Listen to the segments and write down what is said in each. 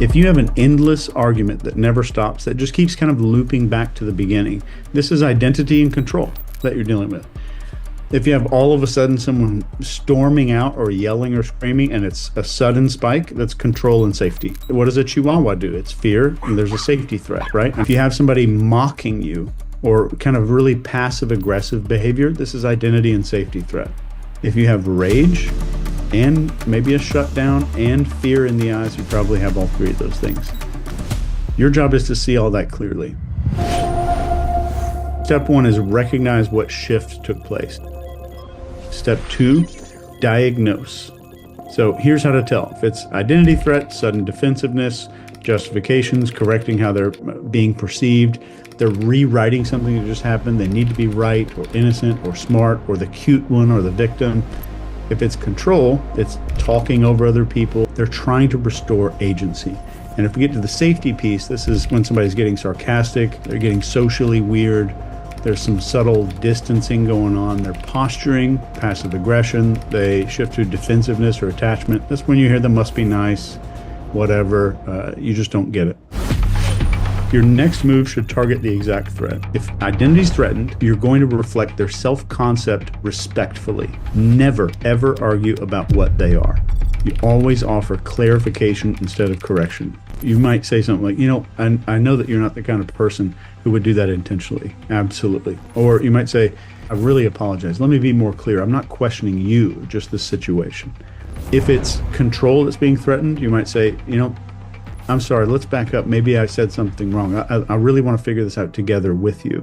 If you have an endless argument that never stops, that just keeps kind of looping back to the beginning, this is identity and control that you're dealing with. If you have all of a sudden someone storming out or yelling or screaming and it's a sudden spike, that's control and safety. What does a chihuahua do? It's fear, and there's a safety threat, right? If you have somebody mocking you or kind of really passive aggressive behavior, this is identity and safety threat. If you have rage and maybe a shutdown and fear in the eyes, you probably have all three of those things. Your job is to see all that clearly. Step one is recognize what shift took place. Step two, diagnose. So here's how to tell. If it's identity threat, sudden defensiveness, justifications, correcting how they're being perceived, they're rewriting something that just happened, they need to be right or innocent or smart or the cute one or the victim. If it's control, it's talking over other people. They're trying to restore agency. And if we get to the safety piece, this is when somebody's getting sarcastic, they're getting socially weird, there's some subtle distancing going on, they're posturing, passive aggression, they shift to defensiveness or attachment. That's when you hear them must be nice, whatever, you just don't get it. Your next move should target the exact threat. If identity is threatened, you're going to reflect their self-concept respectfully. Never, ever argue about what they are. You always offer clarification instead of correction. You might say something like, I know that you're not the kind of person who would do that intentionally. Absolutely. Or you might say, I really apologize. Let me be more clear. I'm not questioning you, just the situation. If it's control that's being threatened, you might say, I'm sorry, let's back up. Maybe I said something wrong. I really want to figure this out together with you.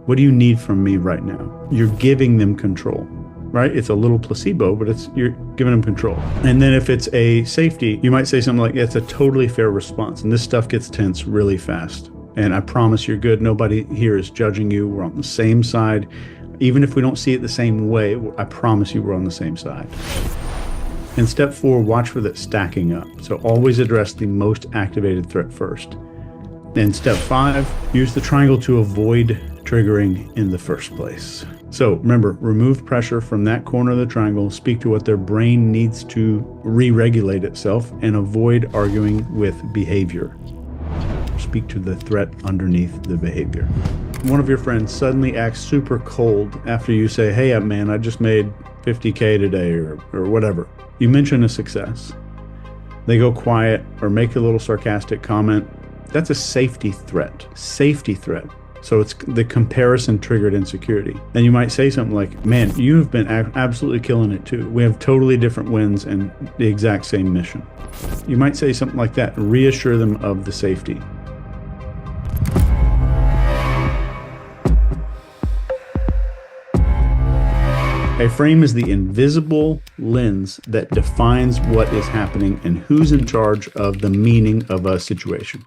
What do you need from me right now? You're giving them control, right? It's a little placebo, but you're giving them control. And then if it's a safety, you might say something like, it's a totally fair response. And this stuff gets tense really fast. And I promise you're good. Nobody here is judging you. We're on the same side. Even if we don't see it the same way, I promise you we're on the same side. And step four, watch for that stacking up. So always address the most activated threat first. Then step five, use the triangle to avoid triggering in the first place. So remember, remove pressure from that corner of the triangle, speak to what their brain needs to re-regulate itself, and avoid arguing with behavior. Speak to the threat underneath the behavior. One of your friends suddenly acts super cold after you say, hey, man, I just made 50K today or whatever. You mention a success. They go quiet or make a little sarcastic comment. That's a safety threat. Safety threat. So it's the comparison triggered insecurity. Then you might say something like, man, you have been absolutely killing it too. We have totally different wins and the exact same mission. You might say something like that, reassure them of the safety. A frame is the invisible lens that defines what is happening and who's in charge of the meaning of a situation.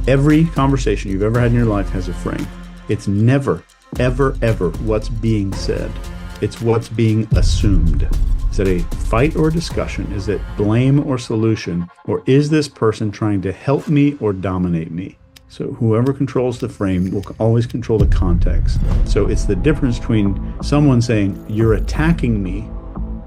Every conversation you've ever had in your life has a frame. It's never, ever, ever what's being said. It's what's being assumed. Is it a fight or discussion? Is it blame or solution? Or is this person trying to help me or dominate me? So whoever controls the frame will always control the context. So it's the difference between someone saying, you're attacking me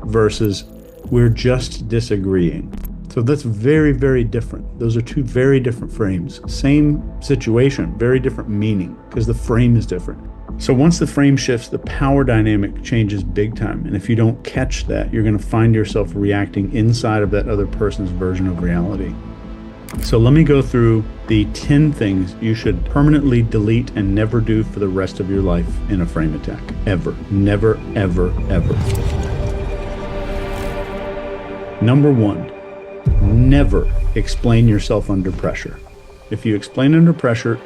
versus we're just disagreeing. So that's very, very different. Those are two very different frames. Same situation, very different meaning because the frame is different. So once the frame shifts, the power dynamic changes big time. And if you don't catch that, you're going to find yourself reacting inside of that other person's version of reality. So let me go through the 10 things you should permanently delete and never do for the rest of your life in a frame attack. Ever. Never, ever, ever. Number one, never explain yourself under pressure. If you explain under pressure,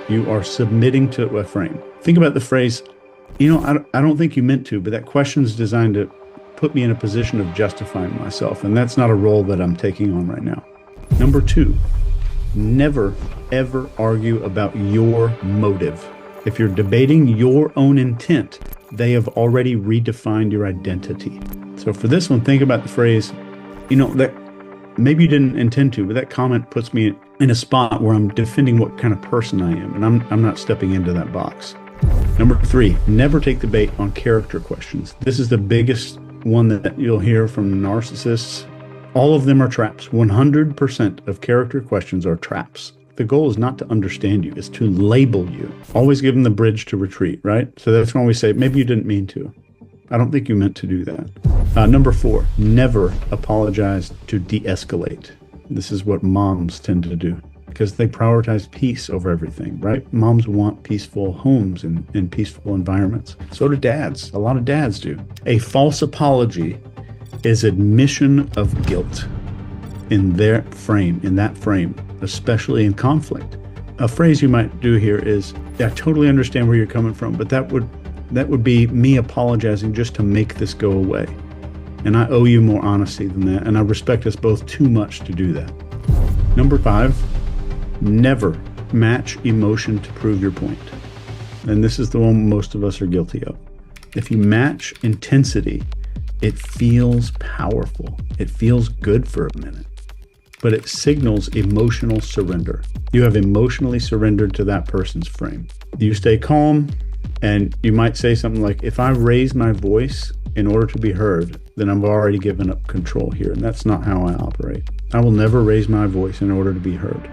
you are submitting to a frame. Think about the phrase, I don't think you meant to, but that question is designed to put me in a position of justifying myself. And that's not a role that I'm taking on right now. Number two, never, ever argue about your motive. If you're debating your own intent, they have already redefined your identity. So for this one, think about the phrase, that maybe you didn't intend to, but that comment puts me in a spot where I'm defending what kind of person I am, and I'm not stepping into that box. Number three, never take the bait on character questions. This is the biggest one that you'll hear from narcissists All of them are traps. 100% of character questions are traps. The goal is not to understand you, it's to label you. Always give them the bridge to retreat, right? So that's when we say, maybe you didn't mean to. I don't think you meant to do that. Number 4, never apologize to de-escalate. This is what moms tend to do because they prioritize peace over everything, right? Moms want peaceful homes and peaceful environments. So do dads. A lot of dads do. A false apology is admission of guilt in that frame, especially in conflict. A phrase you might do here is, I totally understand where you're coming from, but that would be me apologizing just to make this go away. And I owe you more honesty than that, and I respect us both too much to do that. Number 5, never match emotion to prove your point. And this is the one most of us are guilty of. If you match intensity, it feels powerful. It feels good for a minute, but it signals emotional surrender. You have emotionally surrendered to that person's frame. You stay calm, and you might say something like, if I raise my voice in order to be heard, then I've already given up control here. And that's not how I operate. I will never raise my voice in order to be heard.